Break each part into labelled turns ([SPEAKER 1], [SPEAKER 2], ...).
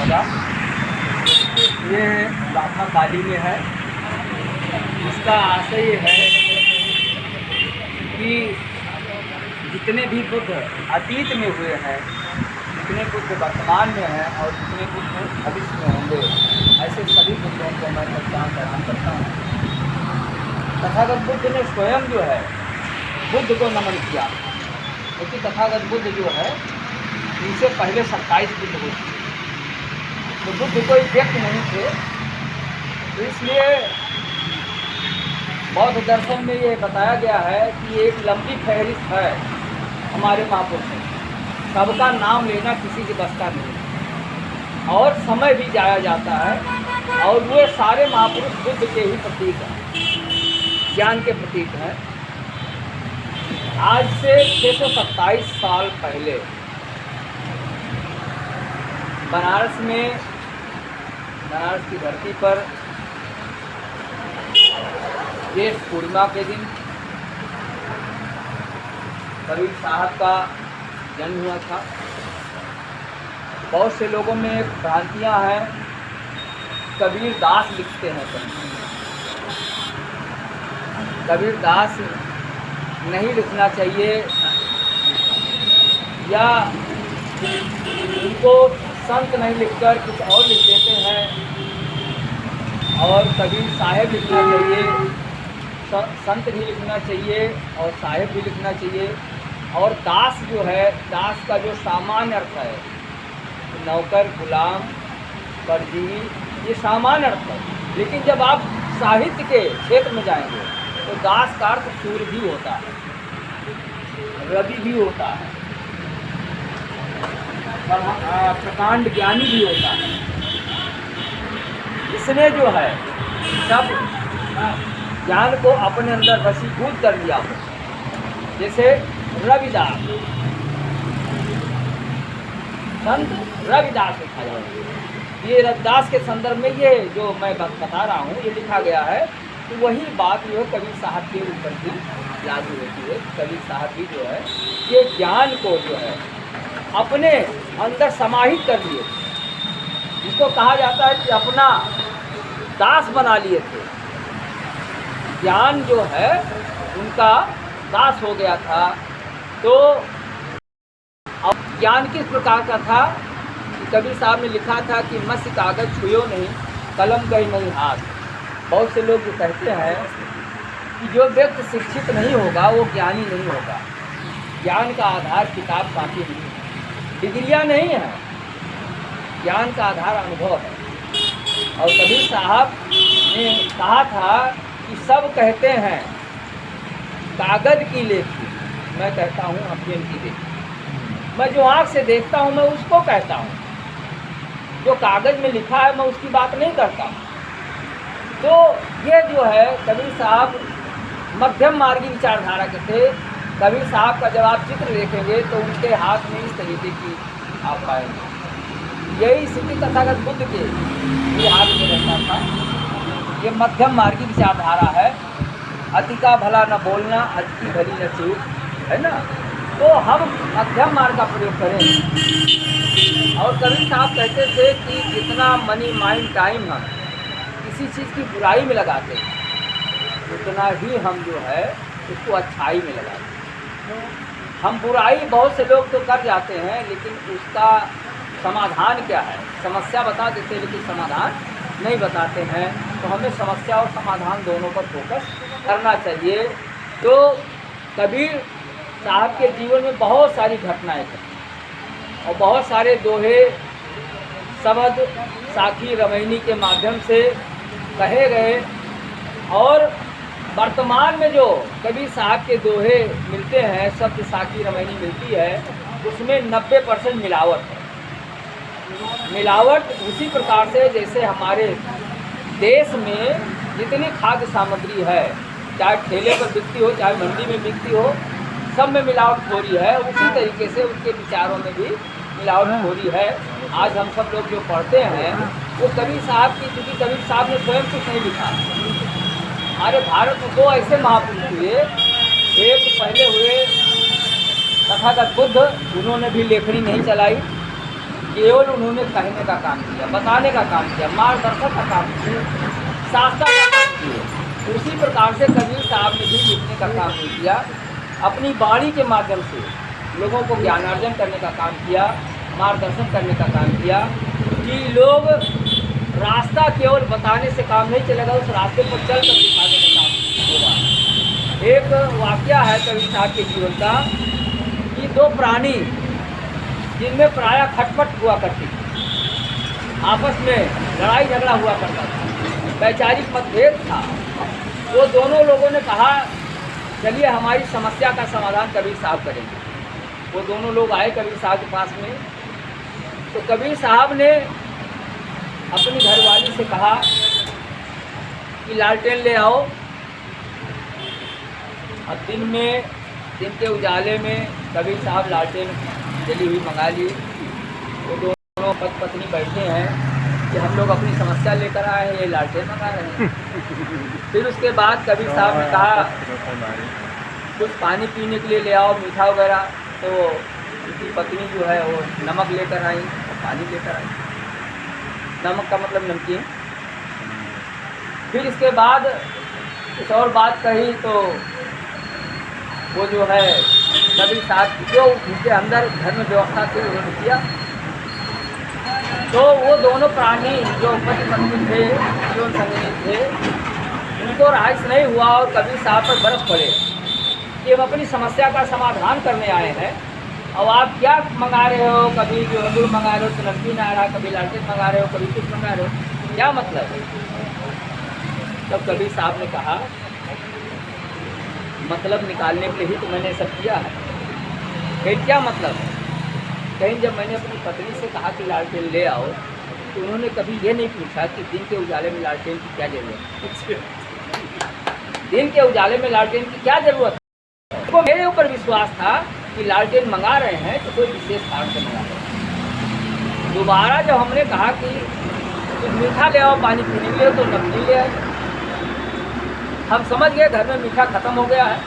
[SPEAKER 1] होगा। ये लाखा काली में है। इसका आशय ये है कि जितने भी बुद्ध अतीत में हुए हैं, जितने बुद्ध वर्तमान में हैं और जितने बुद्ध भविष्य में होंगे, ऐसे सभी बुद्धों को मैं पहचान प्रदान करता हूँ। तथागत बुद्ध ने स्वयं जो है बुद्ध को नमन किया, क्योंकि तथागत बुद्ध जो है उनसे पहले 27 बुद्ध हो चुके, तो बुद्ध कोई व्यक्ति नहीं थे। तो इसलिए बौद्ध दर्शन में ये बताया गया है कि एक लंबी फहरिस्त है हमारे महापुरुषों, सबका नाम लेना किसी के बस का नहीं और समय भी जाया जाता है। और वो सारे महापुरुष बुद्ध के ही प्रतीक हैं, ज्ञान के प्रतीक हैं। आज से 627 साल पहले बनारस में, बनारस की धरती पर ज्येष्ठ पूर्णिमा के दिन कबीर साहब का जन्म हुआ था। बहुत से लोगों में भ्रांतियां हैं, कबीर दास लिखते हैं, कबीर दास नहीं लिखना चाहिए, या उनको संत नहीं लिखकर कुछ और लिख देते हैं, और कबीर साहेब लिखना चाहिए, संत भी लिखना चाहिए और साहेब भी लिखना चाहिए। और दास जो है, दास का जो सामान्य अर्थ है, नौकर, गुलाम, परजीवी, ये सामान्य अर्थ है। लेकिन जब आप साहित्य के क्षेत्र में जाएंगे तो दास का अर्थ सूर्य भी होता है, रवि भी होता है, प्रकांड ज्ञानी भी होता है। इसने जो है सब ज्ञान को अपने अंदर वशीभूत कर लिया हो। जैसे रविदास, संत रविदास लिखा जाता है। ये रविदास के संदर्भ में ये जो मैं बता रहा हूँ ये लिखा गया है, तो वही बात जो है कबीर साहब के ऊपर भी लागू होती है। कबीर साहब भी जो है ये ज्ञान को जो है अपने अंदर समाहित कर लिए, जिसको कहा जाता है कि अपना दास बना लिए थे। ज्ञान जो है उनका दास हो गया था। तो अब ज्ञान किस प्रकार का था कि कबीर साहब ने लिखा था कि मस्य कागज छुयो नहीं, कलम गई नहीं हाथ। बहुत से लोग जो कहते हैं कि जो व्यक्ति शिक्षित नहीं होगा वो ज्ञानी नहीं होगा। ज्ञान का आधार किताब काफी नहीं है, डिग्रियाँ नहीं है, ज्ञान का आधार अनुभव है। और कबीर साहब ने कहा था कि सब कहते हैं कागज की लेखी, मैं कहता हूँ अध्ययन की लेखी। मैं जो आँख से देखता हूँ मैं उसको कहता हूँ, जो कागज में लिखा है मैं उसकी बात नहीं करता हूँ। तो ये जो है कबीर साहब मध्यम मार्गी विचारधारा के थे। कबीर साहब का जब आप चित्र देखेंगे तो उनके हाथ में इस तरीके की आप पाएंगे। यही स्थिति तथागत बुद्ध के ये हाथ में रहता था। ये मध्यम मार्गी विचारधारा है। अति का भला न बोलना, अति की भली न चूक, है ना। तो हम मध्यम मार्ग का प्रयोग करें। और कबीर साहब कहते थे कि जितना मनी माइंड टाइम हम किसी चीज़ की बुराई में लगाते हैं उतना ही हम जो है उसको अच्छाई में लगाते हैं। हम बुराई बहुत से लोग तो कर जाते हैं, लेकिन उसका समाधान क्या है, समस्या बता देते हैं लेकिन समाधान नहीं बताते हैं। तो हमें समस्या और समाधान दोनों पर फोकस करना चाहिए। तो कबीर साहब के जीवन में बहुत सारी घटनाएं थी और बहुत सारे दोहे शब्द साखी रमैनी के माध्यम से कहे गए। और वर्तमान में जो कबीर साहब के दोहे मिलते हैं, शब्द साखी रमैनी मिलती है, उसमें 90% मिलावट है। मिलावट उसी प्रकार से जैसे हमारे देश में जितनी खाद्य सामग्री है, चाहे ठेले पर बिकती हो चाहे मंडी में बिकती हो, सब में मिलावट हो रही है। उसी तरीके से उनके विचारों में भी मिलावट हो रही है। आज हम सब लोग जो पढ़ते हैं वो कबीर साहब की, क्योंकि कबीर साहब ने स्वयं कुछ नहीं लिखा। हमारे भारत में 2 ऐसे महापुरुष हुए, एक पहले हुए तथागत बुद्ध, उन्होंने भी लेखनी नहीं चलाई, केवल उन्होंने कहने का काम किया, बताने का काम किया, मार्गदर्शक का काम किया, शास्त्र का काम किया। उसी प्रकार से कबीर साहब ने भी लिखने का काम नहीं किया, अपनी वाणी के माध्यम से लोगों को ज्ञानार्जन करने का काम किया, मार्गदर्शन करने का काम किया कि लोग रास्ता केवल बताने से काम नहीं चलेगा, उस रास्ते पर चल कर दिखाने का काम होगा। एक वाकया है कबीर साहब के जीवन का कि दो प्राणी जिनमें प्रायः खटपट हुआ करती थी, आपस में लड़ाई झगड़ा हुआ करता था, वैचारिक मतभेद था। वो दोनों लोगों ने कहा चलिए हमारी समस्या का समाधान कबीर साहब करेंगे। वो दोनों लोग आए कबीर साहब के पास में, तो कबीर साहब ने अपनी घरवाली से कहा कि लालटेन ले आओ। अब दिन के उजाले में कबीर साहब लालटेन जली हुई मंगा लिए। वो दोनों पति पत्नी बैठे हैं कि हम लोग अपनी समस्या लेकर आए हैं, ये लालटेन मंगा रहे हैं। फिर उसके बाद कबीर साहब ने कहा कुछ पानी पीने के लिए ले आओ, मीठा वगैरह। तो उनकी पत्नी जो है वो नमक लेकर आई और पानी लेकर आई। नमक का मतलब नमकीन। फिर इसके बाद कुछ और बात कही तो वो जो है कबीर साहब जो उनके अंदर घर में व्यवस्था थी उन्होंने किया। तो वो दोनों प्राणी जो पति पत्नी थे, जो संगी थे, उनको राइस नहीं हुआ और कबीर साहब पर बर्फ पड़े कि हम अपनी समस्या का समाधान करने आए हैं और आप क्या मंगा रहे हो, कभी जो अंगूर मंगा रहे हो तो नमकीन आ रहा, कभी लालटेन मंगा रहे हो, कभी कुछ मंगा रहे हो, क्या मतलब है? तब कबीर साहब ने कहा मतलब निकालने के लिए ही तो मैंने सब किया है। कहीं क्या मतलब है? कहीं जब मैंने अपनी पत्नी से कहा कि लालटेन ले आओ तो उन्होंने कभी ये नहीं पूछा कि दिन के उजाले में लालटेन की क्या ज़रूरत है। दिन के उजाले में लालटेन की क्या ज़रूरत है? तो मेरे ऊपर विश्वास था कि लालटेन मंगा रहे हैं तो कोई विशेष कारण से मंगा रहे हैं। दोबारा जब हमने कहा कि कुछ मीठा ले आओ पानी पीने के लिए तो नमकीन ले आए। हम समझ गए घर में मीठा खत्म हो गया है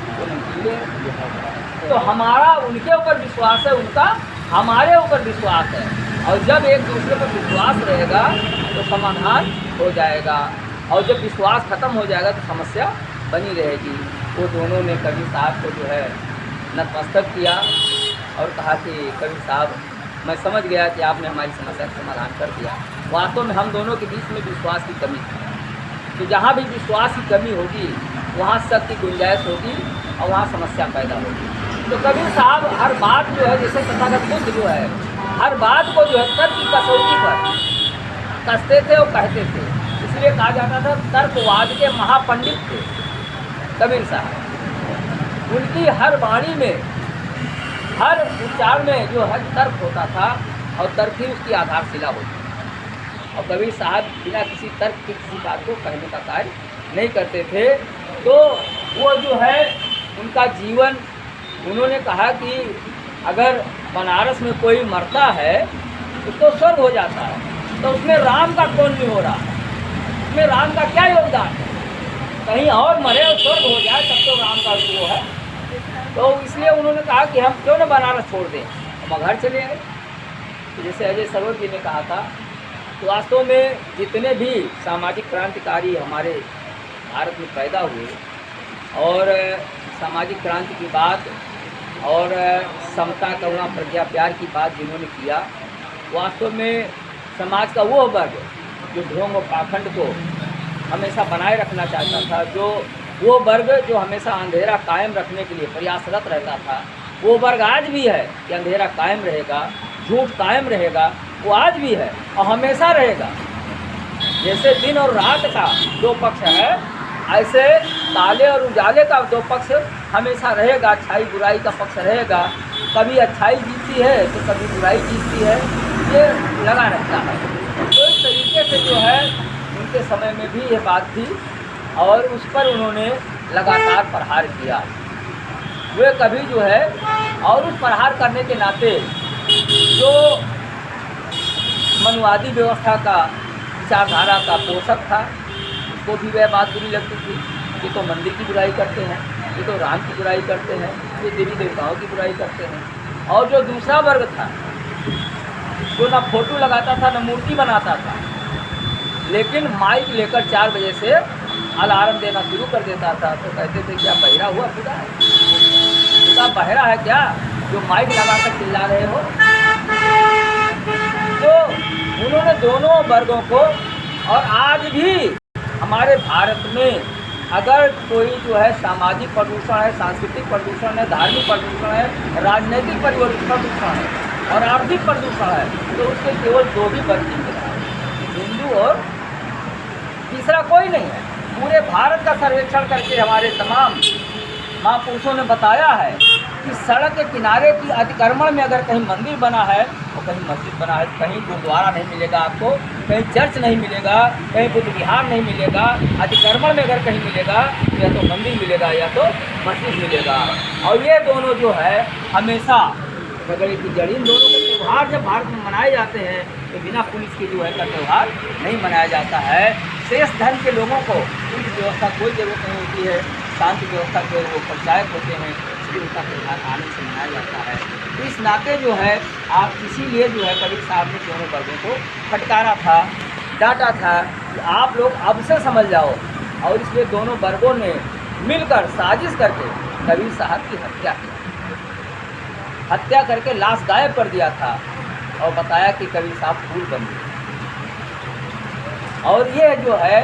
[SPEAKER 1] तो नमकीन ले आए। तो हमारा उनके ऊपर विश्वास है, उनका हमारे ऊपर विश्वास है, और जब एक दूसरे पर विश्वास रहेगा तो समाधान हो जाएगा, और जब विश्वास खत्म हो जाएगा तो समस्या बनी रहेगी। वो दोनों ने कबीर साहब को जो है नतमस्तक किया और कहा कि कबीर साहब मैं समझ गया कि आपने हमारी समस्या का समाधान कर दिया। वास्तव में हम दोनों के बीच में विश्वास की कमी थी, तो जहाँ भी विश्वास की कमी होगी वहाँ शक की गुंजाइश होगी और वहाँ समस्या पैदा होगी। तो कबीर साहब हर बात जो है, जैसे तथागत बुद्ध जो है हर बात को जो है तर्क की कसौटी पर कसते थे और कहते थे, इसलिए कहा जाता था तर्कवाद के महापंडित थे कबीर साहब। उनकी हर वाणी में, हर उच्चार में जो है तर्क होता था और तर्क ही उसकी आधारशिला होती थी। और कबीर साहब बिना किसी तर्क की किसी बात को कहने का कार्य नहीं करते थे। तो वो जो है उनका जीवन, उन्होंने कहा कि अगर बनारस में कोई मरता है उसको स्वर्ग हो जाता है, तो उसमें राम का कौन नहीं हो रहा? उसमें राम का क्या योगदान है? कहीं और मरे और स्वर्ग हो जाए तब तो राम का वो है। तो इसलिए उन्होंने कहा कि हम क्यों न बनारस छोड़ दें, हम घर चले आए। तो जैसे अजय सरोज जी ने कहा था, तो वास्तव में जितने भी सामाजिक क्रांतिकारी हमारे भारत में पैदा हुए और सामाजिक क्रांति की बात और समता करुणा प्रज्ञा प्यार की बात जिन्होंने किया, वास्तव में समाज का वो वर्ग जो ढोंग और पाखंड को हमेशा बनाए रखना चाहता था, जो वो वर्ग जो हमेशा अंधेरा कायम रखने के लिए प्रयासरत रहता था, वो वर्ग आज भी है कि अंधेरा कायम रहेगा, झूठ कायम रहेगा, वो आज भी है और हमेशा रहेगा। जैसे दिन और रात का दो पक्ष है, ऐसे काले और उजाले का दो पक्ष हमेशा रहेगा, अच्छाई बुराई का पक्ष रहेगा। कभी अच्छाई जीतती है तो कभी बुराई जीतती है, ये लगा रहता है। तो इस तरीके से जो है उनके समय में भी ये बात थी और उस पर उन्होंने लगातार प्रहार किया। वे कभी जो है, और उस प्रहार करने के नाते जो मनुवादी व्यवस्था का विचारधारा का पोषक था उसको भी वह बात बुरी लगती थी। ये तो मंदिर की बुराई करते हैं, ये तो राम की बुराई करते हैं, ये देवी देवताओं की बुराई करते हैं। और जो दूसरा वर्ग था जो ना फोटो लगाता था ना मूर्ति बनाता था, लेकिन माइक लेकर 4 बजे से अलार्म देना शुरू कर देता था। तो कहते थे क्या बहिरा हुआ खुदा है? खुदा बहिरा है क्या जो माइक लगाकर चिल्ला रहे हो? तो उन्होंने दोनों वर्गों को, और आज भी हमारे भारत में अगर कोई जो है सामाजिक प्रदूषण है, सांस्कृतिक प्रदूषण है, धार्मिक प्रदूषण है, राजनीतिक प्रदूषण है और आर्थिक प्रदूषण है, तो उसके केवल 2 ही वर्ग मिल रहा है, हिंदू और तीसरा कोई नहीं है। पूरे भारत का सर्वेक्षण करके हमारे तमाम महापुरुषों ने बताया है कि सड़क के किनारे की अतिक्रमण में अगर कहीं मंदिर बना है और कहीं मस्जिद बना है, कहीं गुरुद्वारा नहीं मिलेगा आपको, कहीं चर्च नहीं मिलेगा, कहीं बुद्ध विहार नहीं मिलेगा। अतिक्रमण में अगर कहीं मिलेगा तो या तो मंदिर मिलेगा या तो मस्जिद मिलेगा। और ये दोनों जो है हमेशा झगड़े की जड़। इन दोनों के त्यौहार जब भारत में मनाए जाते हैं तो बिना पुलिस के जो है का त्यौहार नहीं मनाया जाता है। शेष धर्म के लोगों को पुलिस व्यवस्था कोई जरूरत नहीं होती है, शांति व्यवस्था के वो पंचायत होते हैं, इसलिए उनका त्यौहार आनंद से मनाया जाता है। तो इस नाते जो है आप इसीलिए जो है कबीर साहब ने दोनों वर्गों को फटकारा था, डांटा था कि आप लोग अब से समझ जाओ। और इसलिए दोनों वर्गों ने मिलकर साजिश करके कबीर साहब की हत्या करके लाश गायब कर दिया था और बताया कि कबीर साहब फूल बन गए। और ये जो है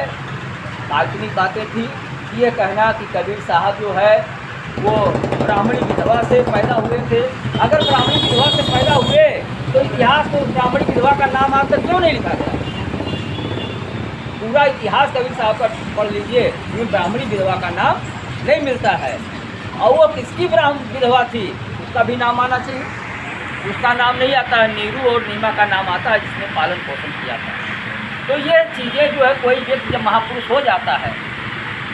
[SPEAKER 1] काल्पनिक बातें थी। ये कहना कि कबीर साहब जो है वो ब्राह्मणी विधवा से पैदा हुए थे। अगर ब्राह्मणी विधवा से पैदा हुए तो इतिहास में उस ब्राह्मणी विधवा का नाम आज तक क्यों नहीं लिखा गया? पूरा इतिहास कबीर साहब का पढ़ लीजिए, उन ब्राह्मणी विधवा का नाम नहीं मिलता है। और वो किसकी ब्राह्मण विधवा थी उसका भी नाम आना चाहिए। उसका नाम नहीं आता है, नीरू और नीमा का नाम आता है जिसने पालन पोषण किया था। तो ये चीज़ें जो है कोई व्यक्ति जब महापुरुष हो जाता है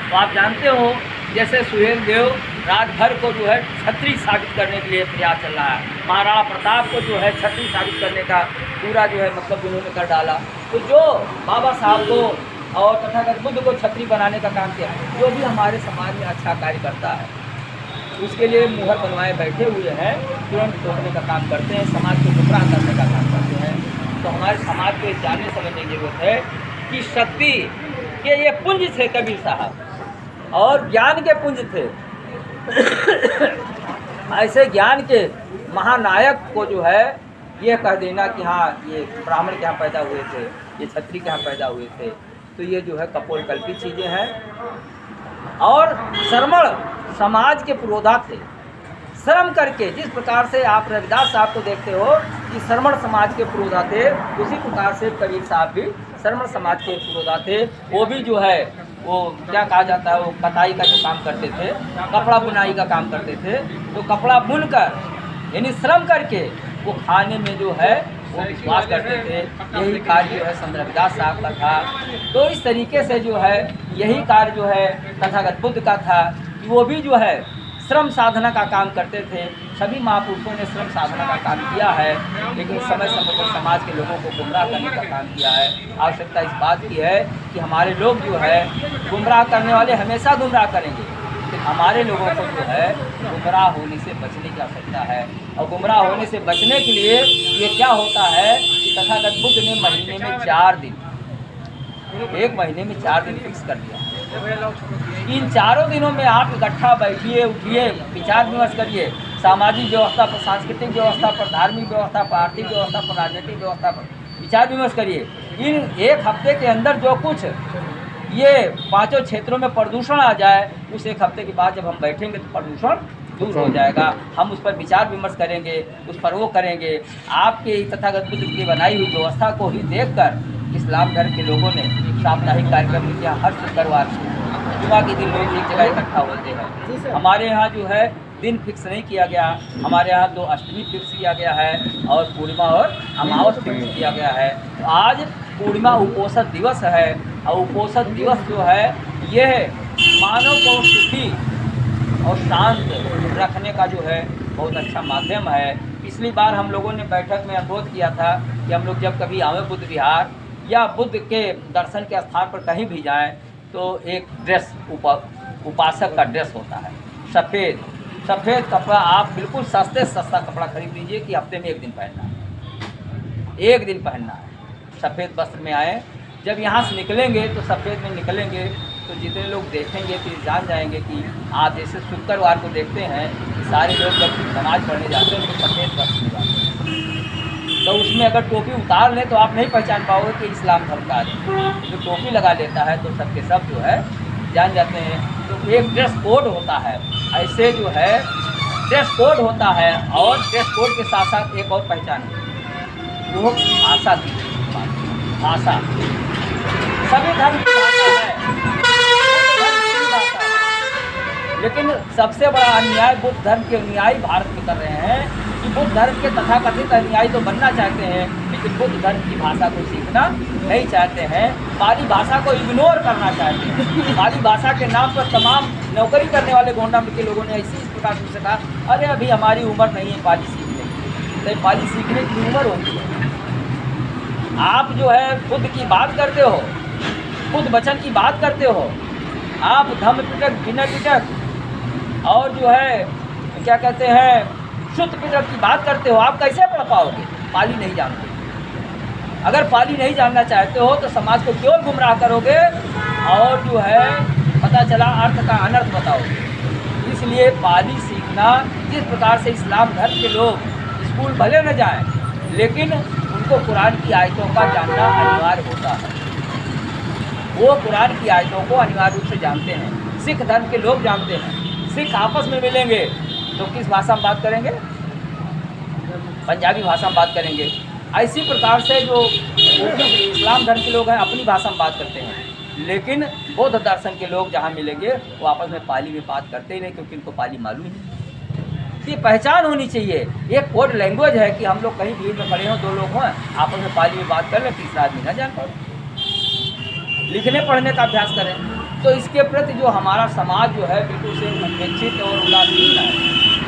[SPEAKER 1] तो आप जानते हो जैसे सुहेल देव रात भर को जो है छत्री साबित करने के लिए प्रयास चल रहा है। महाराणा प्रताप को जो है छत्री साबित करने का पूरा जो है मतलब उन्होंने कर डाला। तो जो बाबा साहब को और तथागत बुद्ध को छत्री बनाने का काम किया, जो भी हमारे समाज में अच्छा कार्य करता है उसके लिए मुहर बनवाए बैठे हुए हैं, तुरंत तोड़ने का काम करते हैं, समाज को गुमराह करने का काम करते हैं। तो हमारे समाज को जानने समझने की जरूरत है कि शक्ति के ये पुंज थे कबीर साहब और ज्ञान के पुंज थे। ऐसे ज्ञान के महानायक को जो है ये कह देना कि हाँ ये ब्राह्मण के यहाँ पैदा हुए थे, ये क्षत्रिय के यहाँ पैदा हुए थे, तो ये जो है कपोल कल्पित चीज़ें हैं। और श्रमण समाज के पुरोधा थे। श्रम करके जिस प्रकार से आप रविदास साहब को देखते हो कि श्रमण समाज के पुरोधा थे, उसी प्रकार से कबीर साहब भी श्रमण समाज के पुरोधा थे। वो भी जो है वो क्या कहा जाता है, वो कताई का जो काम करते थे, कपड़ा बुनाई का काम करते थे। तो कपड़ा बुनकर यानी श्रम करके वो खाने में जो है वो विश्वास करते थे। यही कार्य जो है संत रविदास साहब का था। तो इस तरीके से जो है यही कार्य जो है तथागत बुद्ध का था कि वो भी जो है श्रम साधना का काम करते थे। सभी महापुरुषों ने श्रम साधना का काम किया है, लेकिन समय समय पर समाज के लोगों को गुमराह करने का काम किया है। आवश्यकता इस बात की है कि हमारे लोग जो है गुमराह करने वाले हमेशा गुमराह करेंगे, लेकिन हमारे लोगों को जो है गुमराह होने से बचने की आवश्यकता है। और गुमराह होने से बचने के लिए ये क्या होता है कि तथागत बुद्ध ने महीने में 4 दिन, एक महीने में 4 दिन फिक्स कर दिया। इन चारों दिनों में आप इकट्ठा बैठिए, उठिए, विचार विमर्श करिए, सामाजिक व्यवस्था पर, सांस्कृतिक व्यवस्था पर, धार्मिक व्यवस्था पर, आर्थिक व्यवस्था पर, राजनीतिक व्यवस्था पर विचार विमर्श करिए। इन एक हफ्ते के अंदर जो कुछ ये 5 क्षेत्रों में प्रदूषण आ जाए, उस एक हफ्ते के बाद जब हम बैठेंगे तो प्रदूषण दूर हो जाएगा। हम उस पर विचार विमर्श करेंगे, उस पर वो करेंगे। आपके तथागत बुद्ध की बनाई हुई व्यवस्था को ही देखकर इस्लाम धर्म के लोगों ने साप्ताहिक कार्यक्रम किया। हर शुक्रवार जुमा के दिन लोग एक जगह इकट्ठा होते हैं। हमारे यहाँ जो है दिन फिक्स नहीं किया गया, हमारे यहाँ 2 अष्टमी फिक्स किया गया है और पूर्णिमा और अमावस फिक्स किया गया है। तो आज पूर्णिमा उपोषण दिवस है और उपोषण दिवस जो है यह मानव को सुखी और शांत रखने का जो है बहुत अच्छा माध्यम है। पिछली बार हम लोगों ने बैठक में अनुरोध किया था कि हम लोग जब कभी आवें बुद्ध विहार या बुद्ध के दर्शन के स्थान पर कहीं भी जाएं तो एक ड्रेस उपासक का ड्रेस होता है, सफ़ेद कपड़ा। आप बिल्कुल सस्ता कपड़ा खरीद लीजिए कि हफ्ते में 1 दिन पहनना है। एक दिन पहनना है, सफ़ेद वस्त्र में आए। जब यहाँ से निकलेंगे तो सफ़ेद में निकलेंगे तो जितने लोग देखेंगे तो जान जाएंगे कि आप जैसे शुक्रवार को देखते हैं कि सारे लोग जब नमाज़ पढ़ने जाते हैं तो सफ़ेद वस्त्र में जाते हैं, तो उसमें अगर टोपी उतार लें तो आप नहीं पहचान पाओगे कि इस्लाम धर्म का आदमी। जो टोपी लगा लेता है तो सबके सब जो है जान जाते हैं। तो एक ड्रेस कोड होता है, ऐसे जो है ड्रेस कोड होता है, और ड्रेस कोड के साथ साथ एक और पहचान है, वो भाषा की भाषा। सभी धर्म की भाषा है, लेकिन सबसे बड़ा अन्याय बुद्ध धर्म के अनुयायी भारत में कर रहे हैं कि बुद्ध धर्म के तथाकथित अनुयायी तो बनना चाहते हैं, लेकिन बुद्ध धर्म की भाषा को सीखना नहीं चाहते हैं, पाली भाषा को इग्नोर करना चाहते हैं। पाली भाषा के नाम पर तमाम नौकरी करने वाले गोंडा के लोगों ने इस प्रकार से कहा, अरे अभी हमारी उम्र नहीं है पाली सीखने की। तो पाली सीखने की उम्र होती है। आप जो है खुद की बात करते हो, खुद वचन की बात करते हो, आप धम्म पिटक विनय पिटक और जो है क्या कहते हैं शुद्ध पिटक की बात करते हो, आप कैसे पढ़ पाओगे? पाली नहीं जानते। अगर पाली नहीं जानना चाहते हो तो समाज को क्यों गुमराह करोगे और जो है पता चला अर्थ का अनर्थ बताओगे। इसलिए पाली सीखना, जिस प्रकार से इस्लाम धर्म के लोग स्कूल भले न जाएं, लेकिन उनको कुरान की आयतों का जानना अनिवार्य होता है। वो कुरान की आयतों को अनिवार्य रूप से जानते हैं। सिख धर्म के लोग जानते हैं। सिख आपस में मिलेंगे तो किस भाषा में बात करेंगे? पंजाबी भाषा में बात करेंगे। इसी प्रकार से जो इस्लाम धर्म के लोग हैं अपनी भाषा में बात करते हैं, लेकिन बौद्ध दर्शन के लोग जहाँ मिलेंगे वो आपस में पाली में बात करते ही नहीं, क्योंकि उनको पाली मालूम ही नहीं। ये पहचान होनी चाहिए। एक कोड लैंग्वेज है कि हम लोग कहीं भीड़ में खड़े हों, दो लोग हों, आपस में पाली में बात कर लें, तीसरा आदमी ना जान पाए। लिखने पढ़ने का अभ्यास करें। तो इसके प्रति जो हमारा समाज जो है बिल्कुल से उपेक्षित और उदासीन है,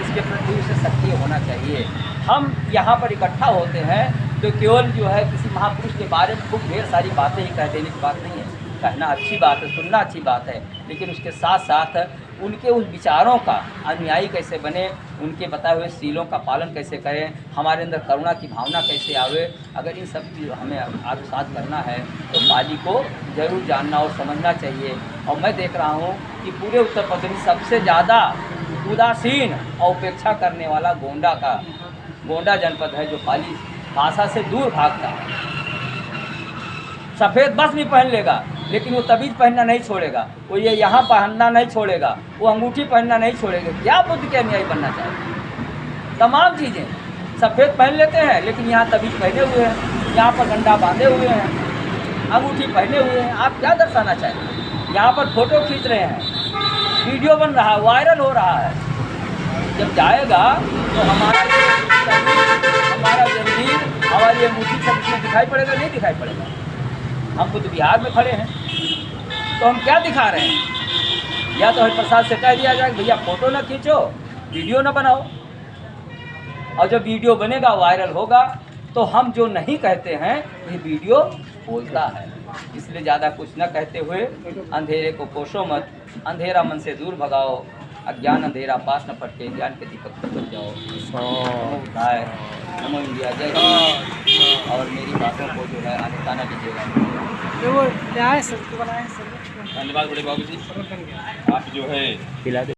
[SPEAKER 1] इसके प्रति उसे सक्रिय होना चाहिए। हम यहाँ पर इकट्ठा होते हैं तो केवल जो है किसी महापुरुष के बारे में खूब ढेर सारी बातें ही कह देने की बात नहीं है। कहना अच्छी बात है, सुनना अच्छी बात है, लेकिन उसके साथ साथ उनके उस विचारों का अनुयायी कैसे बने, उनके बताए हुए सीलों का पालन कैसे करें, हमारे अंदर करुणा की भावना कैसे आवे। अगर इन सब की हमें आत्मसात करना है तो पाली को जरूर जानना और समझना चाहिए। और मैं देख रहा हूँ कि पूरे उत्तर प्रदेश में सबसे ज़्यादा उदासीन और उपेक्षा करने वाला गोंडा जनपद है, जो पाली भाषा से दूर भागता है। सफ़ेद बस भी पहन लेगा, लेकिन वो तबीज़ पहनना नहीं छोड़ेगा, वो ये यहाँ पहनना नहीं छोड़ेगा, वो अंगूठी पहनना नहीं छोड़ेगा। क्या बुद्ध के अनुयायी बनना चाहिए? तमाम चीज़ें सफ़ेद पहन लेते हैं, लेकिन यहाँ तबीज़ पहने हुए हैं, यहाँ पर गंडा बांधे हुए हैं, अंगूठी पहने हुए हैं। आप क्या दर्शाना चाहेंगे? यहाँ पर फ़ोटो खींच रहे हैं, वीडियो बन रहा है, वायरल हो रहा है। जब जाएगा तो हमारा जंजीर, हमारी अंगूठी सब इसमें दिखाई पड़ेगा? नहीं दिखाई पड़ेगा। हम खुद बिहार में खड़े हैं तो हम क्या दिखा रहे हैं? या तो हरिप्रसाद से कह दिया जाए भैया फ़ोटो ना खींचो, वीडियो ना बनाओ, और जब वीडियो बनेगा वायरल होगा तो हम जो नहीं कहते हैं ये वीडियो बोलता है। इसलिए ज़्यादा कुछ न कहते हुए अंधेरे को कोसो मत, अंधेरा मन से दूर भगाओ, अज्ञान अंधेरा पास न फटके, ज्ञान के दीपक पर बच जाओ। नमो इंडिया, जय हिंद। और मेरी बातों को जो है आना दीजिएगा।
[SPEAKER 2] धन्यवाद बड़े बाबू जी, आप जो है